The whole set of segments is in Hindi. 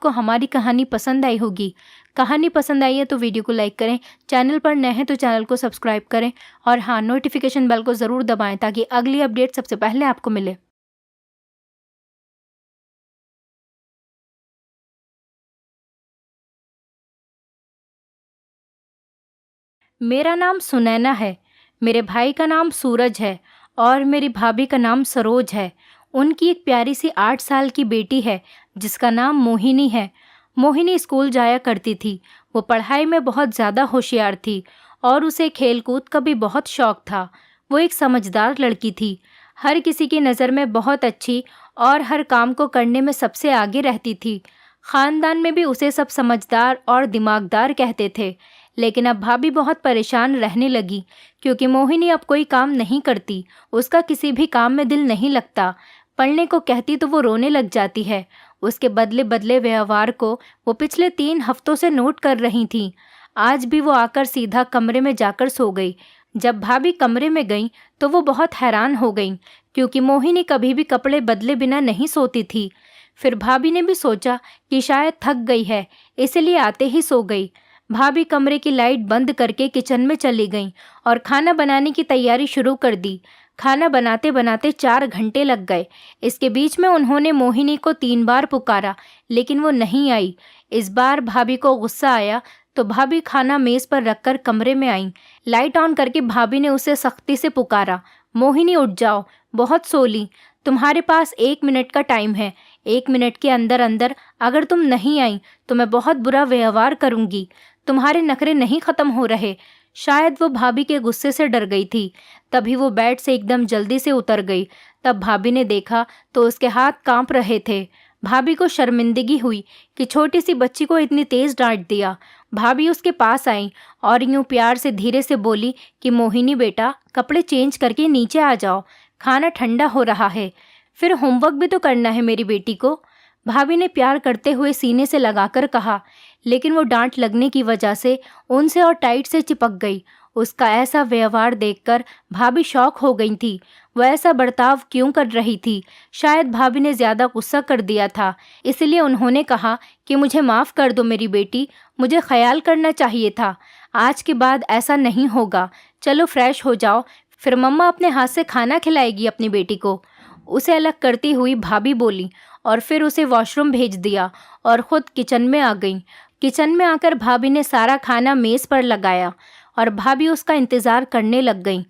को हमारी कहानी पसंद आई होगी। कहानी पसंद आई है तो वीडियो को लाइक करें, चैनल पर नए हैं तो चैनल को सब्सक्राइब करें और हाँ, नोटिफिकेशन बेल को ज़रूर दबाएं ताकि अगली अपडेट सबसे पहले आपको मिले। मेरा नाम सुनैना है, मेरे भाई का नाम सूरज है और मेरी भाभी का नाम सरोज है। उनकी एक प्यारी सी 8 साल की बेटी है जिसका नाम मोहिनी है। मोहिनी स्कूल जाया करती थी। वो पढ़ाई में बहुत ज़्यादा होशियार थी और उसे खेलकूद का भी बहुत शौक था। वो एक समझदार लड़की थी, हर किसी की नज़र में बहुत अच्छी और हर काम को करने में सबसे आगे रहती थी। खानदान में भी उसे सब समझदार और दिमागदार कहते थे। लेकिन अब भाभी बहुत परेशान रहने लगी क्योंकि मोहिनी अब कोई काम नहीं करती। उसका किसी भी काम में दिल नहीं लगता। पढ़ने को कहती तो वो रोने लग जाती है। उसके बदले बदले व्यवहार को वो पिछले 3 हफ्तों से नोट कर रही थी। आज भी वो आकर सीधा कमरे में जाकर सो गई। जब भाभी कमरे में गई तो वो बहुत हैरान हो गई क्योंकि मोहिनी कभी भी कपड़े बदले बिना नहीं सोती थी। फिर भाभी ने भी सोचा कि शायद थक गई है, इसलिए आते ही सो गई। भाभी कमरे की लाइट बंद करके किचन में चली गईं और खाना बनाने की तैयारी शुरू कर दी। खाना बनाते बनाते 4 घंटे लग गए। इसके बीच में उन्होंने मोहिनी को 3 बार पुकारा, लेकिन वो नहीं आई। इस बार भाभी को गुस्सा आया तो भाभी खाना मेज़ पर रखकर कमरे में आईं। लाइट ऑन करके भाभी ने उसे सख्ती से पुकारा, मोहिनी उठ जाओ, बहुत सो ली। तुम्हारे पास 1 मिनट का टाइम है। 1 मिनट के अंदर अंदर अगर तुम नहीं आई तो मैं बहुत बुरा व्यवहार करूंगी। तुम्हारे नखरे नहीं खत्म हो रहे। शायद वो भाभी के गुस्से से डर गई थी, तभी वो बेड से एकदम जल्दी से उतर गई। तब भाभी ने देखा तो उसके हाथ कांप रहे थे। भाभी को शर्मिंदगी हुई कि छोटी सी बच्ची को इतनी तेज डांट दिया। भाभी उसके पास आई और यूं प्यार से धीरे से बोली कि मोहिनी बेटा, कपड़े चेंज करके नीचे आ जाओ, खाना ठंडा हो रहा है, फिर होमवर्क भी तो करना है मेरी बेटी को। भाभी ने प्यार करते हुए सीने से लगाकर कहा, लेकिन वो डांट लगने की वजह से उनसे और टाइट से चिपक गई। उसका ऐसा व्यवहार देखकर भाभी शॉक हो गई थी। वो ऐसा बर्ताव क्यों कर रही थी? शायद भाभी ने ज़्यादा गुस्सा कर दिया था, इसलिए उन्होंने कहा कि मुझे माफ़ कर दो मेरी बेटी, मुझे ख्याल करना चाहिए था। आज के बाद ऐसा नहीं होगा। चलो फ्रेश हो जाओ, फिर मम्मा अपने हाथ से खाना खिलाएगी अपनी बेटी को। उसे अलग करती हुई भाभी बोली और फिर उसे वॉशरूम भेज दिया और ख़ुद किचन में आ गई। किचन में आकर भाभी ने सारा खाना मेज़ पर लगाया और भाभी उसका इंतज़ार करने लग गई।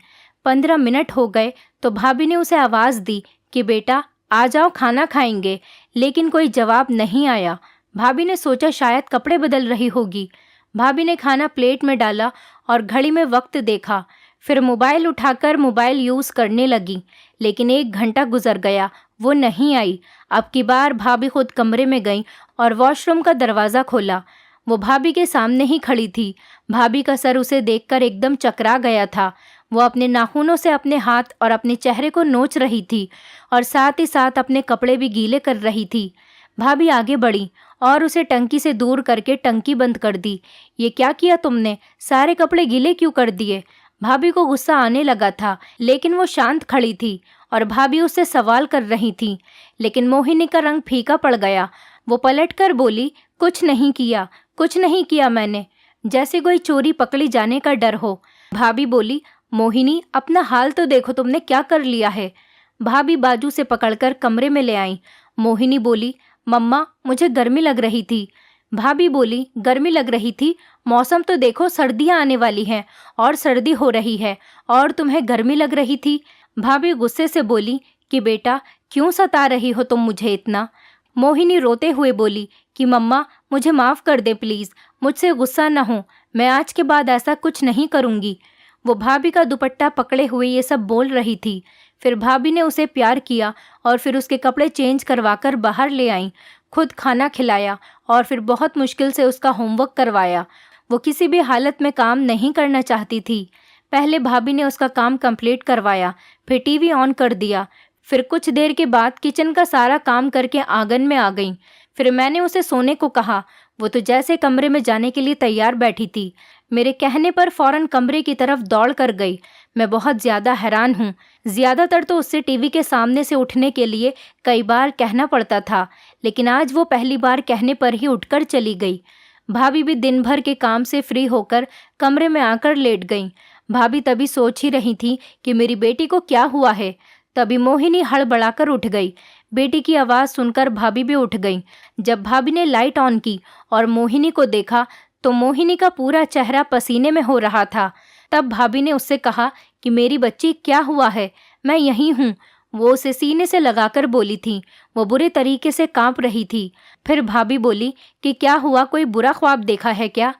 15 मिनट हो गए तो भाभी ने उसे आवाज़ दी कि बेटा आ जाओ, खाना खाएंगे, लेकिन कोई जवाब नहीं आया। भाभी ने सोचा शायद कपड़े बदल रही होगी। भाभी ने खाना प्लेट में डाला और घड़ी में वक्त देखा, फिर मोबाइल उठाकर मोबाइल यूज़ करने लगी, लेकिन 1 घंटा गुजर गया, वो नहीं आई। अब की बार भाभी खुद कमरे में गई और वॉशरूम का दरवाज़ा खोला। वो भाभी के सामने ही खड़ी थी। भाभी का सर उसे देखकर एकदम चकरा गया था। वो अपने नाखूनों से अपने हाथ और अपने चेहरे को नोच रही थी और साथ ही साथ अपने कपड़े भी गीले कर रही थी। भाभी आगे बढ़ी और उसे टंकी से दूर करके टंकी बंद कर दी। ये क्या किया तुमने? सारे कपड़े गीले क्यों कर दिए? भाभी को गुस्सा आने लगा था, लेकिन वो शांत खड़ी थी और भाभी उससे सवाल कर रही थी। लेकिन मोहिनी का रंग फीका पड़ गया। वो पलटकर बोली, कुछ नहीं किया, कुछ नहीं किया मैंने, जैसे कोई चोरी पकड़ी जाने का डर हो। भाभी बोली, मोहिनी अपना हाल तो देखो, तुमने क्या कर लिया है। भाभी बाजू से पकड़कर कमरे में ले आई। मोहिनी बोली, मम्मा मुझे गर्मी लग रही थी। भाभी बोली, गर्मी लग रही थी? मौसम तो देखो, सर्दियाँ आने वाली हैं और सर्दी हो रही है और तुम्हें गर्मी लग रही थी। भाभी गुस्से से बोली कि बेटा क्यों सता रही हो तुम मुझे इतना। मोहिनी रोते हुए बोली कि मम्मा मुझे माफ़ कर दे प्लीज़, मुझसे गुस्सा न हो, मैं आज के बाद ऐसा कुछ नहीं करूँगी। वो भाभी का दुपट्टा पकड़े हुए ये सब बोल रही थी। फिर भाभी ने उसे प्यार किया और फिर उसके कपड़े चेंज करवाकर बाहर ले आई, खुद खाना खिलाया और फिर बहुत मुश्किल से उसका होमवर्क करवाया। वो किसी भी हालत में काम नहीं करना चाहती थी। पहले भाभी ने उसका काम कंप्लीट करवाया, फिर टीवी ऑन कर दिया। फिर कुछ देर के बाद किचन का सारा काम करके आंगन में आ गई। फिर मैंने उसे सोने को कहा। वो तो जैसे कमरे में जाने के लिए तैयार बैठी थी। मेरे कहने पर फौरन कमरे की तरफ दौड़ कर गई। मैं बहुत ज़्यादा हैरान हूँ। ज़्यादातर तो उससे टीवी के सामने से उठने के लिए कई बार कहना पड़ता था, लेकिन आज वो पहली बार कहने पर ही उठकर चली गई। भाभी भी दिन भर के काम से फ्री होकर कमरे में आकर लेट गईं। भाभी तभी सोच ही रही थी कि मेरी बेटी को क्या हुआ है। तभी मोहिनी हड़बड़ाकर उठ गई। बेटी की आवाज़ सुनकर भाभी भी उठ गई। जब भाभी ने लाइट ऑन की और मोहिनी को देखा तो मोहिनी का पूरा चेहरा पसीने में हो रहा था। तब भाभी ने उससे कहा कि मेरी बच्ची क्या हुआ है, मैं यहीं हूँ। वो उसे सीने से लगाकर बोली थी। वो बुरे तरीके से कांप रही थी। फिर भाभी बोली कि क्या हुआ, कोई बुरा ख्वाब देखा है क्या?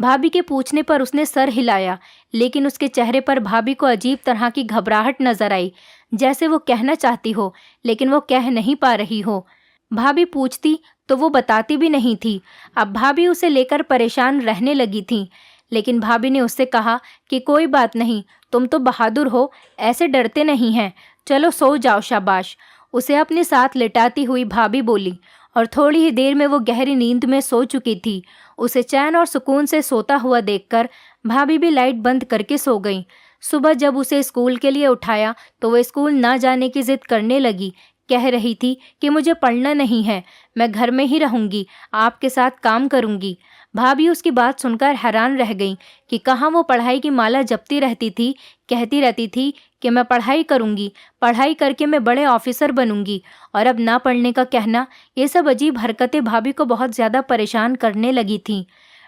भाभी के पूछने पर उसने सर हिलाया, लेकिन उसके चेहरे पर भाभी को अजीब तरह की घबराहट नजर आई, जैसे वो कहना चाहती हो लेकिन वो कह नहीं पा रही हो। भाभी पूछती तो वो बताती भी नहीं थी। अब भाभी उसे लेकर परेशान रहने लगी थी। लेकिन भाभी ने उससे कहा कि कोई बात नहीं, तुम तो बहादुर हो, ऐसे डरते नहीं हैं, चलो सो जाओ, शाबाश। उसे अपने साथ लिटाती हुई भाभी बोली और थोड़ी ही देर में वो गहरी नींद में सो चुकी थी। उसे चैन और सुकून से सोता हुआ देखकर भाभी भी लाइट बंद करके सो गई। सुबह जब उसे स्कूल के लिए उठाया तो वह स्कूल ना जाने की जिद करने लगी। कह रही थी कि मुझे पढ़ना नहीं है, मैं घर में ही रहूंगी, आपके साथ काम करूंगी। भाभी उसकी बात सुनकर हैरान रह गई कि कहाँ वो पढ़ाई की माला जपती रहती थी। कहती रहती थी कि मैं पढ़ाई करूंगी, पढ़ाई करके मैं बड़े ऑफिसर बनूंगी, और अब ना पढ़ने का कहना। ये सब अजीब हरकतें भाभी को बहुत ज़्यादा परेशान करने लगी थीं।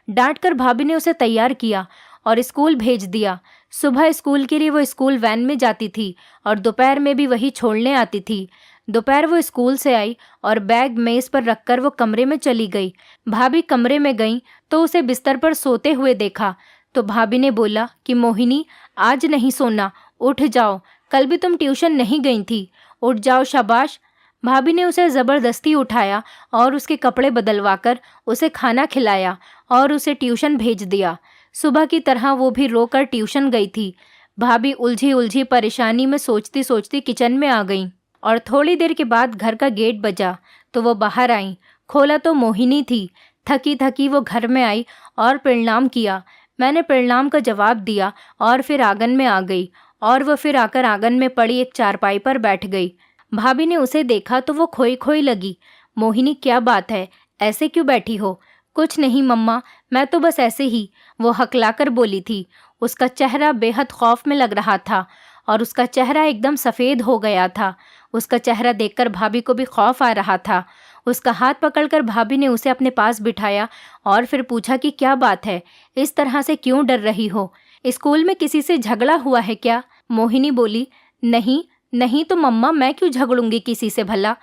डांट कर भाभी ने उसे तैयार किया और स्कूल भेज दिया। सुबह स्कूल के लिए वो स्कूल वैन में जाती थी और दोपहर में भी वही छोड़ने आती थी। दोपहर वो स्कूल से आई और बैग मेज पर रखकर वो कमरे में चली गई। भाभी कमरे में गई तो उसे बिस्तर पर सोते हुए देखा तो भाभी ने बोला कि मोहिनी, आज नहीं सोना, उठ जाओ, कल भी तुम ट्यूशन नहीं गई थी, उठ जाओ, शाबाश। भाभी ने उसे ज़बरदस्ती उठाया और उसके कपड़े बदलवाकर उसे खाना खिलाया और उसे ट्यूशन भेज दिया। सुबह की तरह वो भी रोकर ट्यूशन गई थी। भाभी उलझी उलझी परेशानी में सोचती सोचती किचन में आ गई और थोड़ी देर के बाद घर का गेट बजा तो वो बाहर आई। खोला तो मोहिनी थी। थकी थकी वो घर में आई और प्रणाम किया। मैंने प्रणाम का जवाब दिया और फिर आंगन में आ गई और वह फिर आकर आंगन में पड़ी एक चारपाई पर बैठ गई। भाभी ने उसे देखा तो वो खोई खोई लगी। मोहिनी, क्या बात है, ऐसे क्यों बैठी हो? कुछ नहीं मम्मा, मैं तो बस ऐसे ही, वो हकलाकर बोली थी। उसका चेहरा बेहद खौफ में लग रहा था और उसका चेहरा एकदम सफ़ेद हो गया था। उसका चेहरा देखकर भाभी को भी खौफ आ रहा था। उसका हाथ पकड़कर भाभी ने उसे अपने पास बिठाया और फिर पूछा कि क्या बात है, इस तरह से क्यों डर रही हो? स्कूल में किसी से झगड़ा हुआ है क्या? मोहिनी बोली, नहीं नहीं तो मम्मा, मैं क्यों झगड़ूंगी किसी से भला?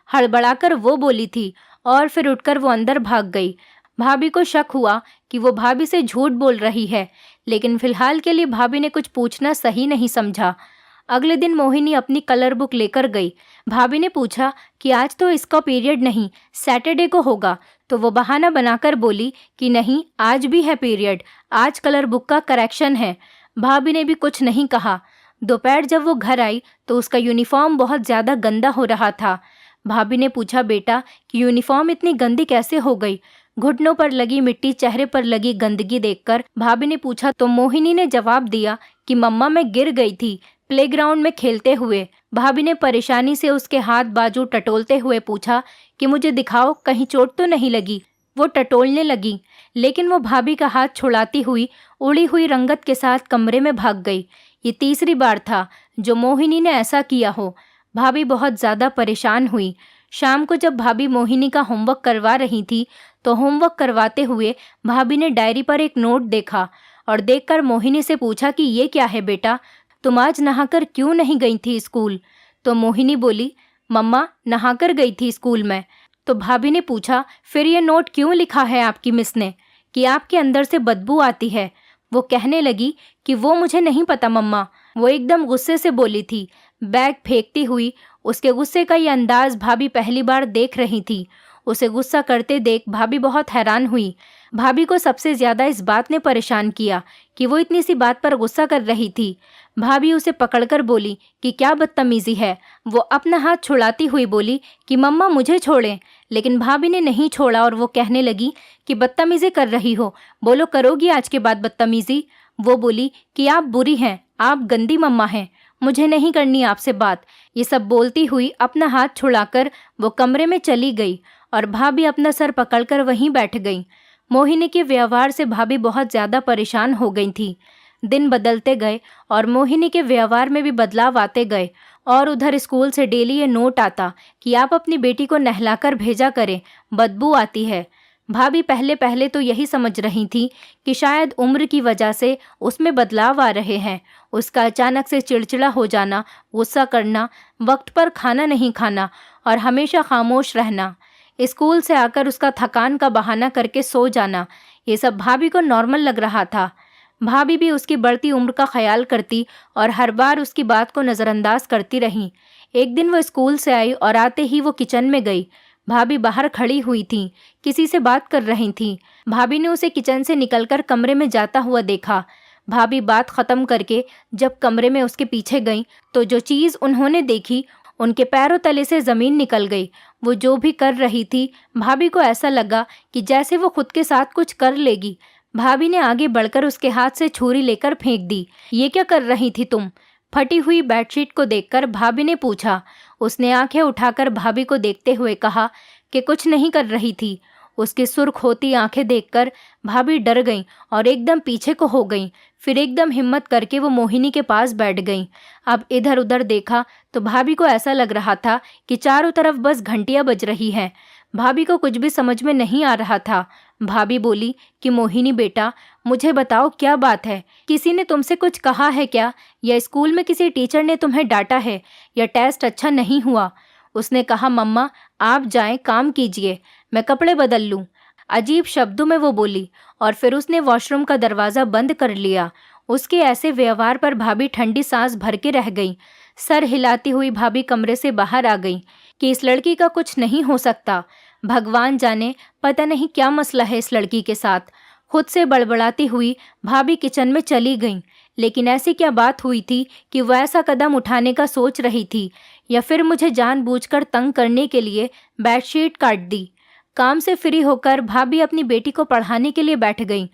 हड़बड़ाकर वो बोली थी और फिर उठकर वो अंदर भाग गई। भाभी को शक हुआ कि वो भाभी से झूठ बोल रही है, लेकिन फिलहाल के लिए भाभी ने कुछ पूछना सही नहीं समझा। अगले दिन मोहिनी अपनी कलर बुक लेकर गई। भाभी ने पूछा कि आज तो इसका पीरियड नहीं, सैटरडे को होगा, तो वो बहाना बनाकर बोली कि नहीं, आज भी है पीरियड, आज कलर बुक का करेक्शन है। भाभी ने भी कुछ नहीं कहा। दोपहर जब वो घर आई तो उसका यूनिफॉर्म बहुत ज़्यादा गंदा हो रहा था। भाभी ने पूछा, बेटा कि यूनिफॉर्म इतनी गंदी कैसे हो गई? घुटनों पर लगी मिट्टी, चेहरे पर लगी गंदगी देखकर भाभी ने पूछा तो मोहिनी ने जवाब दिया कि मम्मा, मैं गिर गई थी प्लेग्राउंड में खेलते हुए। भाभी ने परेशानी से उसके हाथ बाजू टटोलते हुए पूछा कि मुझे दिखाओ, कहीं चोट तो नहीं लगी? वो टटोलने लगी, लेकिन वो भाभी का हाथ छुड़ाती हुई उड़ी हुई रंगत के साथ कमरे में भाग गई। ये तीसरी बार था जो मोहिनी ने ऐसा किया हो। भाभी बहुत ज़्यादा परेशान हुई। शाम को जब भाभी मोहिनी का होमवर्क करवा रही थी तो होमवर्क करवाते हुए भाभी ने डायरी पर एक नोट देखा और देखकर मोहिनी से पूछा कि ये क्या है बेटा, तुम आज नहाकर क्यों नहीं गई थी स्कूल? तो मोहिनी बोली, मम्मा, नहाकर गई थी स्कूल में। तो भाभी ने पूछा, फिर ये नोट क्यों लिखा है आपकी मिस ने कि आपके अंदर से बदबू आती है? वो कहने लगी कि वो मुझे नहीं पता मम्मा। वो एकदम गुस्से से बोली थी, बैग फेंकती हुई। उसके गुस्से का ये अंदाज भाभी पहली बार देख रही थी। उसे गुस्सा करते देख भाभी बहुत हैरान हुई। भाभी को सबसे ज़्यादा इस बात ने परेशान किया कि वो इतनी सी बात पर गुस्सा कर रही थी। भाभी उसे पकड़कर बोली कि क्या बदतमीज़ी है। वो अपना हाथ छुड़ाती हुई बोली कि मम्मा, मुझे छोड़ें, लेकिन भाभी ने नहीं छोड़ा और वो कहने लगी कि बदतमीज़ी कर रही हो, बोलो करोगी आज के बाद बदतमीज़ी? वो बोली कि आप बुरी हैं, आप गंदी मम्मा हैं। मुझे नहीं करनी आपसे बात। ये सब बोलती हुई अपना हाथ छुड़ाकर वो कमरे में चली गई और भाभी अपना सर पकड़कर वहीं बैठ गई। मोहिनी के व्यवहार से भाभी बहुत ज़्यादा परेशान हो गई थी। दिन बदलते गए और मोहिनी के व्यवहार में भी बदलाव आते गए और उधर स्कूल से डेली ये नोट आता कि आप अपनी बेटी को नहलाकर भेजा करें, बदबू आती है। भाभी पहले पहले तो यही समझ रही थी कि शायद उम्र की वजह से उसमें बदलाव आ रहे हैं। उसका अचानक से चिड़चिड़ा हो जाना, गुस्सा करना, वक्त पर खाना नहीं खाना और हमेशा खामोश रहना, स्कूल से आकर उसका थकान का बहाना करके सो जाना, ये सब भाभी को नॉर्मल लग रहा था। भाभी भी उसकी बढ़ती उम्र का ख्याल करती और हर बार उसकी बात को नज़रअंदाज करती रही। एक दिन वो स्कूल से आई और आते ही वो किचन में गई। भाभी बाहर खड़ी हुई थी, किसी से बात कर रही थी। भाभी ने उसे किचन से निकलकर कमरे में जाता हुआ देखा। भाभी बात खत्म करके जब कमरे में उसके पीछे गई तो जो चीज़ उन्होंने देखी, उनके पैरों तले से ज़मीन निकल गई। वो जो भी कर रही थी, भाभी को ऐसा लगा कि जैसे वो खुद के साथ कुछ कर लेगी। भाभी ने आगे बढ़कर उसके हाथ से छुरी लेकर फेंक दी। ये क्या कर रही थी तुम? फटी हुई बेडशीट को देखकर भाभी ने पूछा। उसने आंखें उठाकर भाभी को देखते हुए कहा कि कुछ नहीं कर रही थी। उसकी सुर्ख होती आंखें देखकर भाभी डर गईं और एकदम पीछे को हो गईं। फिर एकदम हिम्मत करके वो मोहिनी के पास बैठ गईं। अब इधर उधर देखा तो भाभी को ऐसा लग रहा था कि चारों तरफ बस घंटियां बज रही हैं। भाभी को कुछ भी समझ में नहीं आ रहा था। भाभी बोली कि मोहिनी बेटा, मुझे बताओ क्या बात है? किसी ने तुमसे कुछ कहा है क्या? या स्कूल में किसी टीचर ने तुम्हें डांटा है? या टेस्ट अच्छा नहीं हुआ? उसने कहा, मम्मा आप जाएं, काम कीजिए, मैं कपड़े बदल लूं। अजीब शब्दों में वो बोली और फिर उसने वॉशरूम का दरवाज़ा बंद कर लिया। उसके ऐसे व्यवहार पर भाभी ठंडी सांस भर के रह गई। सर हिलाती हुई भाभी कमरे से बाहर आ गई कि इस लड़की का कुछ नहीं हो सकता। भगवान जाने पता नहीं क्या मसला है इस लड़की के साथ। खुद से बड़बड़ाती हुई भाभी किचन में चली गई। लेकिन ऐसी क्या बात हुई थी कि वह ऐसा कदम उठाने का सोच रही थी? या फिर मुझे जानबूझकर तंग करने के लिए बेडशीट काट दी? काम से फ्री होकर भाभी अपनी बेटी को पढ़ाने के लिए बैठ गई।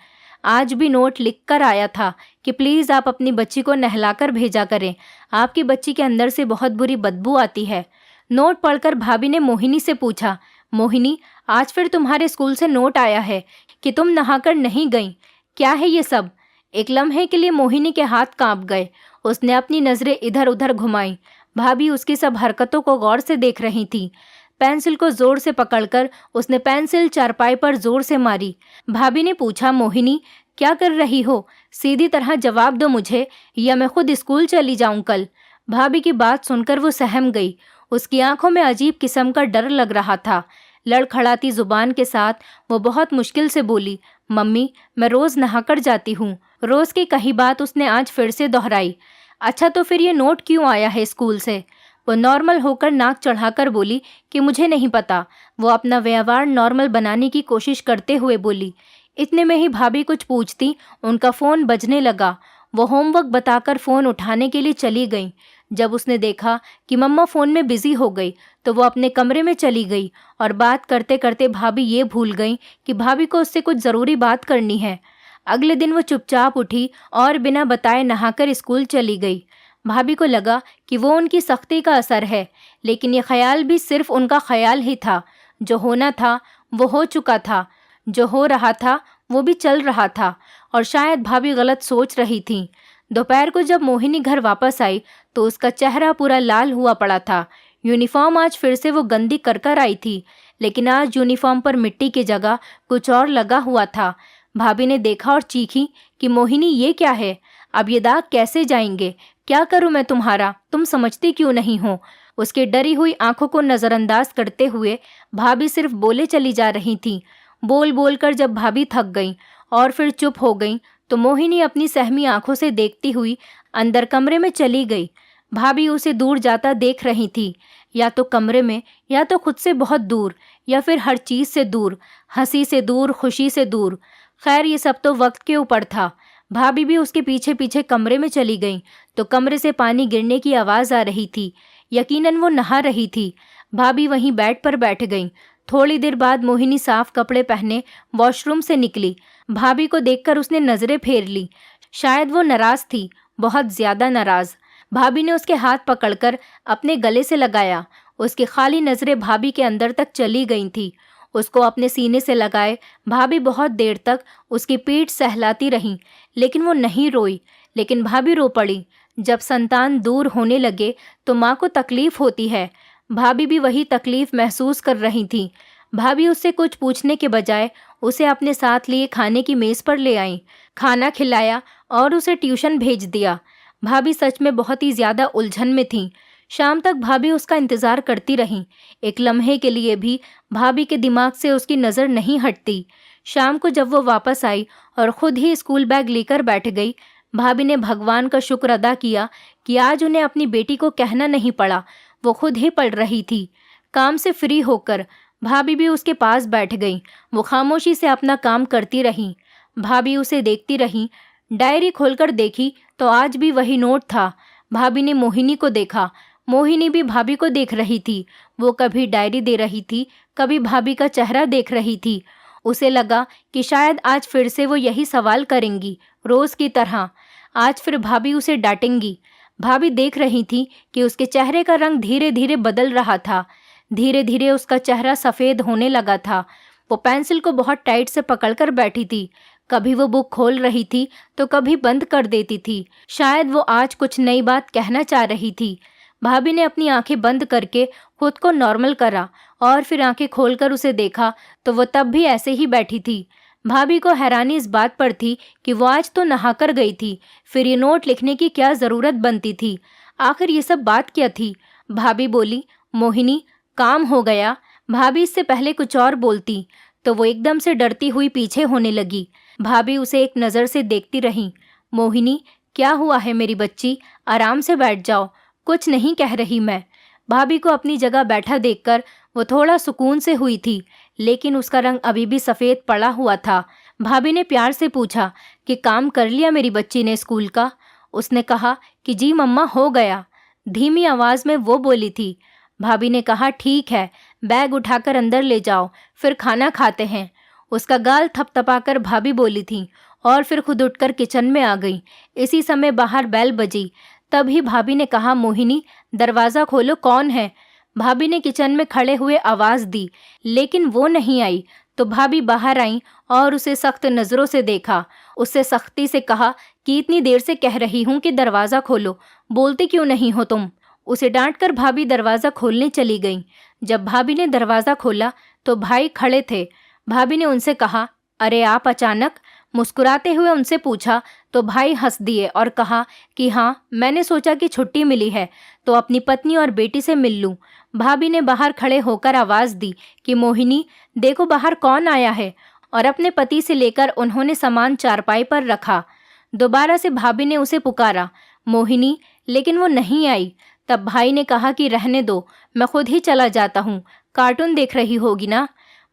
आज भी नोट लिख कर आया था कि प्लीज़ आप अपनी बच्ची को नहलाकर भेजा करें, आपकी बच्ची के अंदर से बहुत बुरी बदबू आती है। नोट पढ़कर भाभी ने मोहिनी से पूछा, मोहिनी आज फिर तुम्हारे स्कूल से नोट आया है कि तुम नहाकर नहीं गई, क्या है ये सब? एक लम्हे के लिए मोहिनी के हाथ कांप गए। उसने अपनी नज़रें इधर उधर घुमाई। भाभी उसकी सब हरकतों को गौर से देख रही थी। पेंसिल को जोर से पकड़कर उसने पेंसिल चारपाई पर जोर से मारी। भाभी ने पूछा, मोहिनी क्या कर रही हो? सीधी तरह जवाब दो मुझे, या मैं खुद स्कूल चली जाऊं कल। भाभी की बात सुनकर वो सहम गई। उसकी आंखों में अजीब किस्म का डर लग रहा था। लड़खड़ाती जुबान के साथ वो बहुत मुश्किल से बोली, मम्मी मैं रोज़ नहाकर जाती हूँ। रोज़ की कही बात उसने आज फिर से दोहराई। अच्छा तो फिर ये नोट क्यों आया है स्कूल से? वो नॉर्मल होकर नाक चढ़ाकर बोली कि मुझे नहीं पता। वो अपना व्यवहार नॉर्मल बनाने की कोशिश करते हुए बोली। इतने में ही भाभी कुछ पूछती, उनका फ़ोन बजने लगा। वो होमवर्क बताकर फ़ोन उठाने के लिए चली गई। जब उसने देखा कि मम्मा फ़ोन में बिज़ी हो गई तो वो अपने कमरे में चली गई और बात करते करते भाभी ये भूल गई कि भाभी को उससे कुछ ज़रूरी बात करनी है। अगले दिन वो चुपचाप उठी और बिना बताए नहाकर स्कूल चली गई। भाभी को लगा कि वो उनकी सख्ती का असर है, लेकिन ये ख्याल भी सिर्फ उनका ख्याल ही था। जो होना था वो हो चुका था, जो हो रहा था वो भी चल रहा था और शायद भाभी गलत सोच रही थी। दोपहर को जब मोहिनी घर वापस आई तो उसका चेहरा पूरा लाल हुआ पड़ा था। यूनिफॉर्म आज फिर से वो गंदी कर कर आई थी, लेकिन आज यूनिफॉर्म पर मिट्टी की जगह कुछ और लगा हुआ था। भाभी ने देखा और चीखी कि मोहिनी ये क्या है? अब ये दाग कैसे जाएंगे? क्या करूं मैं तुम्हारा? तुम समझती क्यों नहीं हो? उसकी डरी हुई आंखों को नज़रअंदाज करते हुए भाभी सिर्फ बोले चली जा रही थी। बोल बोल कर जब भाभी थक गई और फिर चुप हो गई तो मोहिनी अपनी सहमी आंखों से देखती हुई अंदर कमरे में चली गई। भाभी उसे दूर जाता देख रही थी, या तो कमरे में, या तो खुद से बहुत दूर, या फिर हर चीज़ से दूर, हंसी से दूर, खुशी से दूर। खैर ये सब तो वक्त के ऊपर था। भाभी भी उसके पीछे पीछे कमरे में चली गई तो कमरे से पानी गिरने की आवाज़ आ रही थी। यकीनन वो नहा रही थी। भाभी वहीं बेड पर बैठ गई। थोड़ी देर बाद मोहिनी साफ कपड़े पहने वॉशरूम से निकली। भाभी को देखकर उसने नज़रें फेर ली। शायद वो नाराज़ थी, बहुत ज़्यादा नाराज़। भाभी ने उसके हाथ पकड़कर अपने गले से लगाया। उसकी खाली नजरें भाभी के अंदर तक चली गई थी। उसको अपने सीने से लगाए भाभी बहुत देर तक उसकी पीठ सहलाती रही, लेकिन वो नहीं रोई। लेकिन भाभी रो पड़ी। जब संतान दूर होने लगे तो माँ को तकलीफ होती है। भाभी भी वही तकलीफ महसूस कर रही थी। भाभी उससे कुछ पूछने के बजाय उसे अपने साथ लिए खाने की मेज पर ले आई, खाना खिलाया और उसे ट्यूशन भेज दिया। भाभी सच में बहुत ही ज्यादा उलझन में थी। शाम तक भाभी उसका इंतजार करती रही। एक लम्हे के लिए भी भाभी के दिमाग से उसकी नज़र नहीं हटती। शाम को जब वो वापस आई और खुद ही स्कूल बैग लेकर बैठ गई, भाभी ने भगवान का शुक्र अदा किया कि आज उन्हें अपनी बेटी को कहना नहीं पड़ा, वो खुद ही पढ़ रही थी। काम से फ्री होकर भाभी भी उसके पास बैठ गई। वो खामोशी से अपना काम करती रही। भाभी उसे देखती रही। डायरी खोलकर देखी तो आज भी वही नोट था। भाभी ने मोहिनी को देखा। मोहिनी भी भाभी को देख रही थी। वो कभी डायरी दे रही थी, कभी भाभी का चेहरा देख रही थी। उसे लगा कि शायद आज फिर से वो यही सवाल करेंगी, रोज की तरह। आज फिर भाभी उसे डांटेंगी। भाभी देख रही थी कि उसके चेहरे का रंग धीरे धीरे बदल रहा था। धीरे धीरे उसका चेहरा सफ़ेद होने लगा था। वो पेंसिल को बहुत टाइट से पकड़कर बैठी थी। कभी वो बुक खोल रही थी तो कभी बंद कर देती थी। शायद वो आज कुछ नई बात कहना चाह रही थी। भाभी ने अपनी आंखें बंद करके खुद को नॉर्मल करा और फिर आंखें खोलकर उसे देखा तो वो तब भी ऐसे ही बैठी थी। भाभी को हैरानी इस बात पर थी कि वो आज तो नहाकर गई थी, फिर ये नोट लिखने की क्या ज़रूरत बनती थी। आखिर ये सब बात क्या थी। भाभी बोली, मोहिनी काम हो गया। भाभी इससे पहले कुछ और बोलती तो वो एकदम से डरती हुई पीछे होने लगी। भाभी उसे एक नज़र से देखती रही। मोहिनी क्या हुआ है मेरी बच्ची, आराम से बैठ जाओ, कुछ नहीं कह रही मैं। भाभी को अपनी जगह बैठा देखकर वो थोड़ा सुकून से हुई थी, लेकिन उसका रंग अभी भी सफ़ेद पड़ा हुआ था। भाभी ने प्यार से पूछा कि काम कर लिया मेरी बच्ची ने स्कूल का। उसने कहा कि जी मम्मा हो गया। धीमी आवाज़ में वो बोली थी। भाभी ने कहा ठीक है, बैग उठाकर अंदर ले जाओ, फिर खाना खाते हैं। उसका गाल थपथपाकर भाभी बोली थी और फिर खुद उठकर किचन में आ गई। इसी समय बाहर बेल बजी। तभी भाभी ने कहा, मोहिनी दरवाज़ा खोलो, कौन है। भाभी ने किचन में खड़े हुए आवाज़ दी, लेकिन वो नहीं आई। तो भाभी बाहर आई और उसे सख्त नज़रों से देखा। उससे सख्ती से कहा कि इतनी देर से कह रही हूँ कि दरवाज़ा खोलो, बोलते क्यों नहीं हो तुम। उसे डांटकर भाभी दरवाज़ा खोलने चली गई। जब भाभी ने दरवाज़ा खोला तो भाई खड़े थे। भाभी ने उनसे कहा, अरे आप अचानक। मुस्कुराते हुए उनसे पूछा तो भाई हंस दिए और कहा कि हाँ, मैंने सोचा कि छुट्टी मिली है तो अपनी पत्नी और बेटी से मिल लूँ। भाभी ने बाहर खड़े होकर आवाज़ दी कि मोहिनी देखो बाहर कौन आया है, और अपने पति से लेकर उन्होंने सामान चारपाई पर रखा। दोबारा से भाभी ने उसे पुकारा, मोहिनी, लेकिन वो नहीं आई। तब भाई ने कहा कि रहने दो, मैं खुद ही चला जाता हूँ, कार्टून देख रही होगी ना।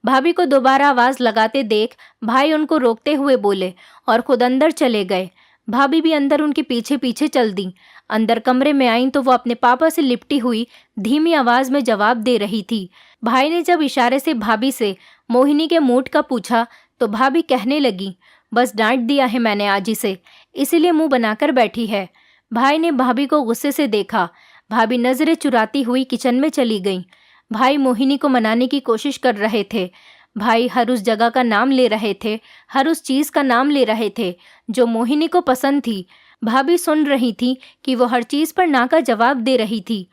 भाभी को दोबारा आवाज़ लगाते देख भाई उनको रोकते हुए बोले और खुद अंदर चले गए। भाभी भी अंदर उनके पीछे पीछे चल दी। अंदर कमरे में आई तो वो अपने पापा से लिपटी हुई धीमी आवाज़ में जवाब दे रही थी। भाई ने जब इशारे से भाभी से मोहिनी के मूड का पूछा तो भाभी कहने लगी, बस डांट दिया है मैंने आज इसे, इसीलिए मुंह बनाकर बैठी है। भाई ने भाभी को गुस्से से देखा। भाभी नजरें चुराती हुई किचन में चली गई। भाई मोहिनी को मनाने की कोशिश कर रहे थे। भाई हर उस जगह का नाम ले रहे थे, हर उस चीज़ का नाम ले रहे थे जो मोहिनी को पसंद थी। भाभी सुन रही थी कि वो हर चीज़ पर ना का जवाब दे रही थी।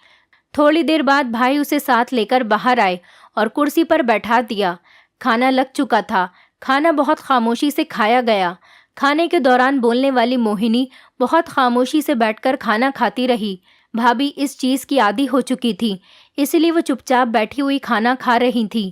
थोड़ी देर बाद भाई उसे साथ लेकर बाहर आए और कुर्सी पर बैठा दिया। खाना लग चुका था। खाना बहुत खामोशी से खाया गया। खाने के दौरान बोलने वाली मोहिनी बहुत खामोशी से बैठकर खाना खाती रही। भाभी इस चीज़ की आदी हो चुकी थी, इसलिए वो चुपचाप बैठी हुई खाना खा रही थी।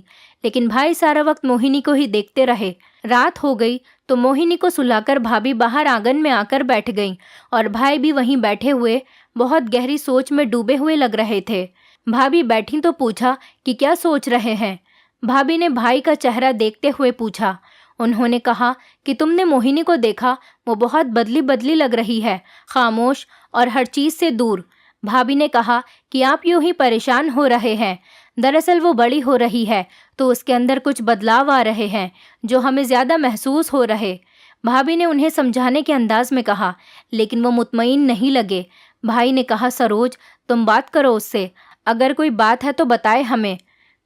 लेकिन भाई सारा वक्त मोहिनी को ही देखते रहे। रात हो गई तो मोहिनी को सुलाकर भाभी बाहर आंगन में आकर बैठ गई और भाई भी वहीं बैठे हुए बहुत गहरी सोच में डूबे हुए लग रहे थे। भाभी बैठी तो पूछा कि क्या सोच रहे हैं। भाभी ने भाई का चेहरा देखते हुए पूछा। उन्होंने कहा कि तुमने मोहिनी को देखा, वो बहुत बदली बदली लग रही है, खामोश और हर चीज़ से दूर। भाभी ने कहा कि आप यूं ही परेशान हो रहे हैं, दरअसल वो बड़ी हो रही है तो उसके अंदर कुछ बदलाव आ रहे हैं जो हमें ज़्यादा महसूस हो रहे। भाभी ने उन्हें समझाने के अंदाज में कहा, लेकिन वो मुतमईन नहीं लगे। भाई ने कहा, सरोज तुम बात करो उससे, अगर कोई बात है तो बताए हमें।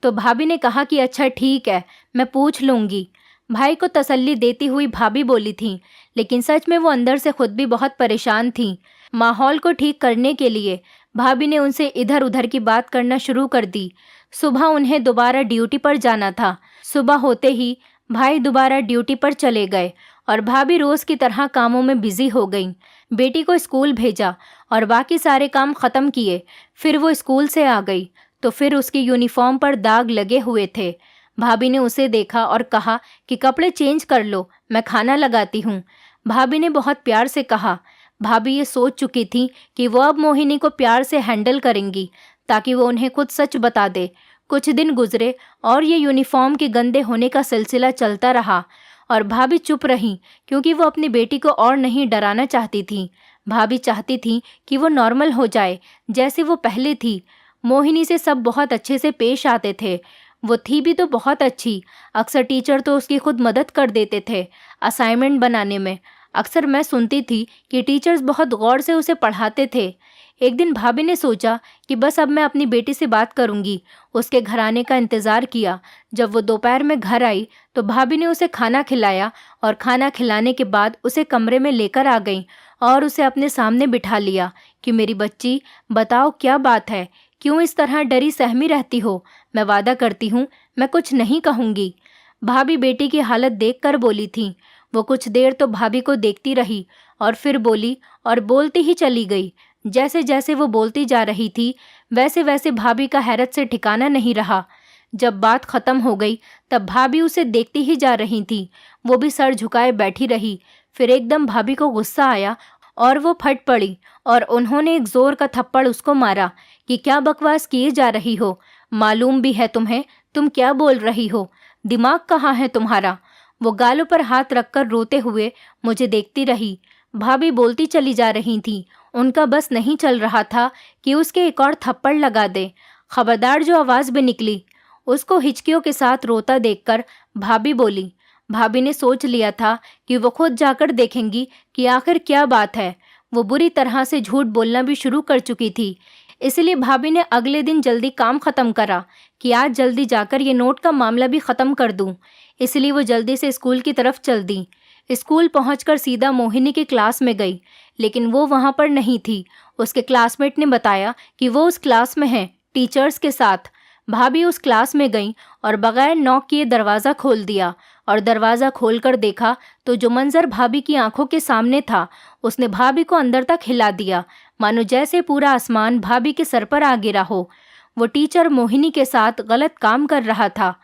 तो भाभी ने कहा कि अच्छा ठीक है, मैं पूछ लूँगी। भाई को तसल्ली देती हुई भाभी बोली थी, लेकिन सच में वो अंदर से खुद भी बहुत परेशान थी। माहौल को ठीक करने के लिए भाभी ने उनसे इधर उधर की बात करना शुरू कर दी। सुबह उन्हें दोबारा ड्यूटी पर जाना था। सुबह होते ही भाई दोबारा ड्यूटी पर चले गए और भाभी रोज की तरह कामों में बिजी हो गई। बेटी को स्कूल भेजा और बाकी सारे काम खत्म किए। फिर वो स्कूल से आ गई तो फिर उसकी यूनिफॉर्म पर दाग लगे हुए थे। भाभी ने उसे देखा और कहा कि कपड़े चेंज कर लो, मैं खाना लगाती हूँ। भाभी ने बहुत प्यार से कहा। भाभी ये सोच चुकी थी कि वो अब मोहिनी को प्यार से हैंडल करेंगी ताकि वो उन्हें खुद सच बता दे। कुछ दिन गुजरे और ये यूनिफॉर्म के गंदे होने का सिलसिला चलता रहा और भाभी चुप रही क्योंकि वो अपनी बेटी को और नहीं डराना चाहती थी। भाभी चाहती थी कि वो नॉर्मल हो जाए जैसे वो पहले थी। मोहिनी से सब बहुत अच्छे से पेश आते थे। वो थी भी तो बहुत अच्छी। अक्सर टीचर तो उसकी खुद मदद कर देते थे असाइनमेंट बनाने में। अक्सर मैं सुनती थी कि टीचर्स बहुत गौर से उसे पढ़ाते थे। एक दिन भाभी ने सोचा कि बस अब मैं अपनी बेटी से बात करूंगी। उसके घर आने का इंतज़ार किया। जब वो दोपहर में घर आई तो भाभी ने उसे खाना खिलाया और खाना खिलाने के बाद उसे कमरे में लेकर आ गई और उसे अपने सामने बिठा लिया कि मेरी बच्ची, बताओ क्या बात है, क्यों इस तरह डरी सहमी रहती हो? मैं वादा करती हूँ मैं कुछ नहीं कहूँगी। भाभी बेटी की हालत देखकर बोली थी। वो कुछ देर तो भाभी को देखती रही और फिर बोली और बोलती ही चली गई। जैसे जैसे वो बोलती जा रही थी वैसे वैसे भाभी का हैरत से ठिकाना नहीं रहा। जब बात खत्म हो गई तब भाभी उसे देखती ही जा रही थी। वो भी सर झुकाए बैठी रही। फिर एकदम भाभी को गुस्सा आया और वो फट पड़ी और उन्होंने एक जोर का थप्पड़ उसको मारा कि क्या बकवास किए जा रही हो, मालूम भी है तुम्हें तुम क्या बोल रही हो, दिमाग कहाँ है तुम्हारा। वो गालों पर हाथ रखकर रोते हुए मुझे देखती रही। भाभी बोलती चली जा रही थी। उनका बस नहीं चल रहा था कि उसके एक और थप्पड़ लगा दे। खबरदार जो आवाज़ भी निकली। उसको हिचकियों के साथ रोता देखकर भाभी बोली। भाभी ने सोच लिया था कि वो खुद जाकर देखेंगी कि आखिर क्या बात है। वो बुरी तरह से झूठ बोलना भी शुरू कर चुकी थी। इसलिए भाभी ने अगले दिन जल्दी काम खत्म करा कि आज जल्दी जाकर ये नोट का मामला भी खत्म कर दूं। इसलिए वो जल्दी से स्कूल की तरफ चल दी। स्कूल पहुंचकर सीधा मोहिनी की क्लास में गई, लेकिन वो वहां पर नहीं थी। उसके क्लासमेट ने बताया कि वो उस क्लास में है, टीचर्स के साथ। भाभी उस क्लास में गई और बगैर नॉक किए दरवाज़ा खोल दिया और दरवाज़ा खोलकर देखा तो जो मंजर भाभी की आंखों के सामने था उसने भाभी को अंदर तक हिला दिया, मानो जैसे पूरा आसमान भाभी के सर पर आ गिरा हो। वो टीचर मोहिनी के साथ गलत काम कर रहा था।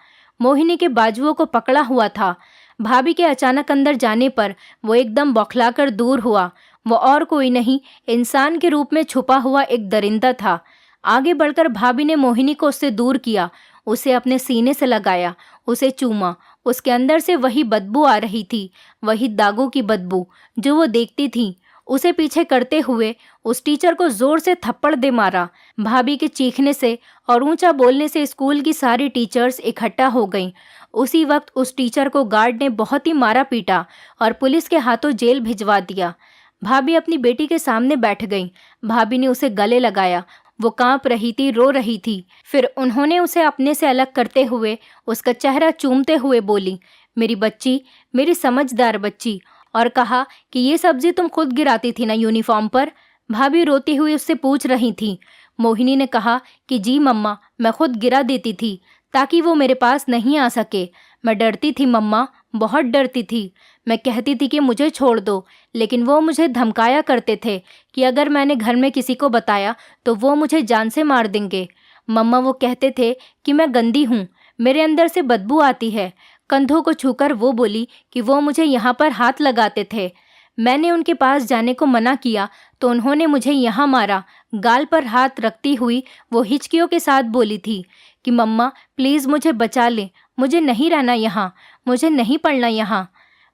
मोहिनी के बाजुओं को पकड़ा हुआ था। भाभी के अचानक अंदर जाने पर वो एकदम बौखलाकर दूर हुआ। वो और कोई नहीं, इंसान के रूप में छुपा हुआ एक दरिंदा था। आगे बढ़कर भाभी ने मोहिनी को उससे दूर किया, उसे अपने सीने से लगाया, उसे चूमा। उसके अंदर से वही बदबू आ रही थी, वही दागों की बदबू जो वो देखती थी। उसे पीछे करते हुए उस टीचर को जोर से थप्पड़ दे मारा। भाभी के चीखने से और ऊंचा बोलने से स्कूल की सारी टीचर्स इकट्ठा हो गईं। उसी वक्त उस टीचर को गार्ड ने बहुत ही मारा पीटा और पुलिस के हाथों जेल भिजवा दिया। भाभी अपनी बेटी के सामने बैठ गई। भाभी ने उसे गले लगाया। वो कांप रही थी, रो रही थी। फिर उन्होंने उसे अपने से अलग करते हुए उसका चेहरा चूमते हुए बोली, मेरी बच्ची, मेरी समझदार बच्ची, और कहा कि ये सब्जी तुम खुद गिराती थी ना यूनिफॉर्म पर। भाभी रोती हुई उससे पूछ रही थी। मोहिनी ने कहा कि जी मम्मा, मैं खुद गिरा देती थी ताकि वो मेरे पास नहीं आ सके। मैं डरती थी मम्मा, बहुत डरती थी। मैं कहती थी कि मुझे छोड़ दो, लेकिन वो मुझे धमकाया करते थे कि अगर मैंने घर में किसी को बताया तो वो मुझे जान से मार देंगे। मम्मा, वो कहते थे कि मैं गंदी हूँ, मेरे अंदर से बदबू आती है। कंधों को छूकर वो बोली कि वो मुझे यहाँ पर हाथ लगाते थे। मैंने उनके पास जाने को मना किया तो उन्होंने मुझे यहाँ मारा। गाल पर हाथ रखती हुई वो हिचकियों के साथ बोली थी कि मम्मा प्लीज़ मुझे बचा ले, मुझे नहीं रहना यहाँ, मुझे नहीं पढ़ना यहाँ।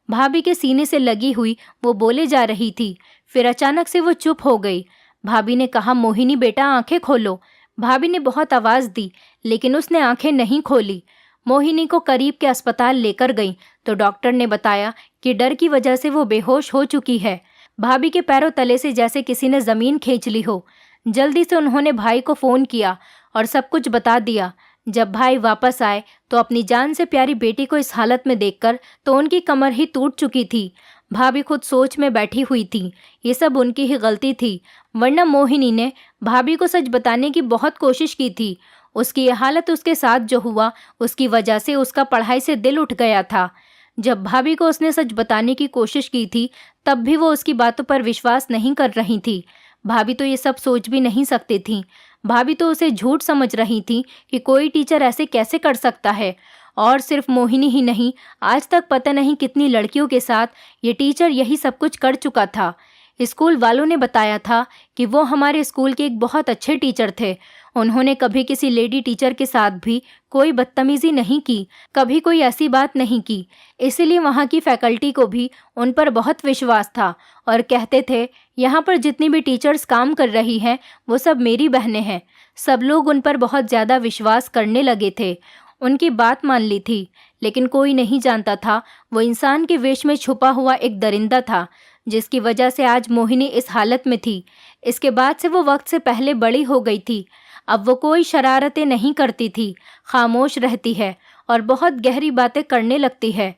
भाभी के सीने से लगी हुई वो बोले जा रही थी। फिर अचानक से वो चुप हो गई। भाभी ने कहा, मोहिनी बेटा, आंखें खोलो। भाभी ने बहुत आवाज़ दी, लेकिन उसने आंखें नहीं खोली। मोहिनी को करीब के अस्पताल लेकर गई तो डॉक्टर ने बताया कि डर की वजह से वो बेहोश हो चुकी है। भाभी के पैरों तले से जैसे किसी ने ज़मीन खींच ली हो। जल्दी से उन्होंने भाई को फ़ोन किया और सब कुछ बता दिया। जब भाई वापस आए तो अपनी जान से प्यारी बेटी को इस हालत में देखकर तो उनकी कमर ही टूट चुकी थी। भाभी खुद सोच में बैठी हुई थी। ये सब उनकी ही गलती थी, वरना मोहिनी ने भाभी को सच बताने की बहुत कोशिश की थी। उसकी ये हालत उसके साथ जो हुआ उसकी वजह से उसका पढ़ाई से दिल उठ गया था। जब भाभी को उसने सच बताने की कोशिश की थी तब भी वो उसकी बातों पर विश्वास नहीं कर रही थी। भाभी तो ये सब सोच भी नहीं सकती थी। भाभी तो उसे झूठ समझ रही थी कि कोई टीचर ऐसे कैसे कर सकता है। और सिर्फ मोहिनी ही नहीं, आज तक पता नहीं कितनी लड़कियों के साथ ये टीचर यही सब कुछ कर चुका था। स्कूल वालों ने बताया था कि वो हमारे स्कूल के एक बहुत अच्छे टीचर थे। उन्होंने कभी किसी लेडी टीचर के साथ भी कोई बदतमीजी नहीं की, कभी कोई ऐसी बात नहीं की। इसीलिए वहाँ की फैकल्टी को भी उन पर बहुत विश्वास था और कहते थे यहाँ पर जितनी भी टीचर्स काम कर रही हैं वो सब मेरी बहनें हैं। सब लोग उन पर बहुत ज़्यादा विश्वास करने लगे थे, उनकी बात मान ली थी। लेकिन कोई नहीं जानता था वो इंसान के वेश में छुपा हुआ एक दरिंदा था, जिसकी वजह से आज मोहिनी इस हालत में थी। इसके बाद से वो वक्त से पहले बड़ी हो गई थी। अब वो कोई शरारतें नहीं करती थी, खामोश रहती है और बहुत गहरी बातें करने लगती है।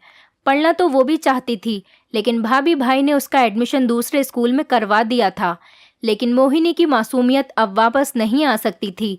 पढ़ना तो वो भी चाहती थी, लेकिन भाभी भाई ने उसका एडमिशन दूसरे स्कूल में करवा दिया था। लेकिन मोहिनी की मासूमियत अब वापस नहीं आ सकती थी।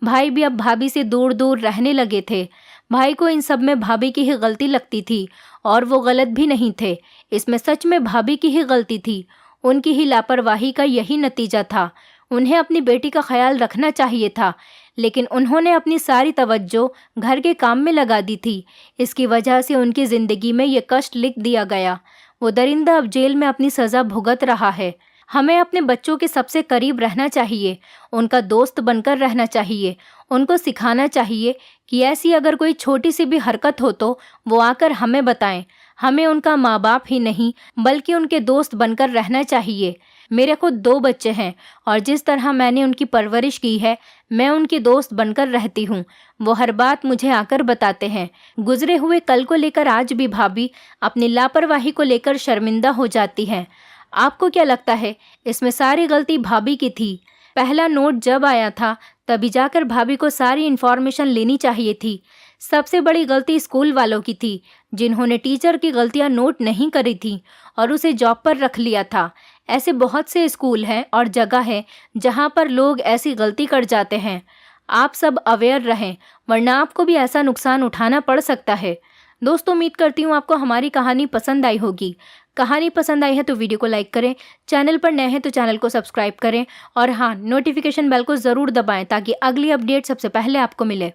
भाई भी अब भाभी से दूर दूर रहने लगे थे। भाई को इन सब में भाभी की ही गलती लगती थी और वो गलत भी नहीं थे। इसमें सच में भाभी की ही गलती थी। उनकी ही लापरवाही का यही नतीजा था। उन्हें अपनी बेटी का ख्याल रखना चाहिए था, लेकिन उन्होंने अपनी सारी तवज्जो घर के काम में लगा दी थी। इसकी वजह से उनकी ज़िंदगी में ये कष्ट लिख दिया गया। वो दरिंदा अब जेल में अपनी सज़ा भुगत रहा है। हमें अपने बच्चों के सबसे करीब रहना चाहिए, उनका दोस्त बनकर रहना चाहिए। उनको सिखाना चाहिए कि ऐसी अगर कोई छोटी सी भी हरकत हो तो वो आकर हमें बताएं। हमें उनका माँ बाप ही नहीं बल्कि उनके दोस्त बनकर रहना चाहिए। मेरे खुद 2 बच्चे हैं और जिस तरह मैंने उनकी परवरिश की है मैं उनके दोस्त बनकर रहती हूँ। वो हर बात मुझे आकर बताते हैं। गुजरे हुए कल को लेकर आज भी भाभी अपनी लापरवाही को लेकर शर्मिंदा हो जाती हैं। आपको क्या लगता है इसमें सारी गलती भाभी की थी? पहला नोट जब आया था तभी जाकर भाभी को सारी इन्फॉर्मेशन लेनी चाहिए थी। सबसे बड़ी गलती स्कूल वालों की थी, जिन्होंने टीचर की गलतियां नोट नहीं करी थी और उसे जॉब पर रख लिया था। ऐसे बहुत से स्कूल हैं और जगह है जहां पर लोग ऐसी गलती कर जाते हैं। आप सब अवेयर रहें, वरना आपको भी ऐसा नुकसान उठाना पड़ सकता है। दोस्तों, उम्मीद करती हूँ आपको हमारी कहानी पसंद आई होगी। कहानी पसंद आई है तो वीडियो को लाइक करें, चैनल पर नए हैं तो चैनल को सब्सक्राइब करें और हाँ, नोटिफिकेशन बेल को ज़रूर दबाएं ताकि अगली अपडेट सबसे पहले आपको मिले।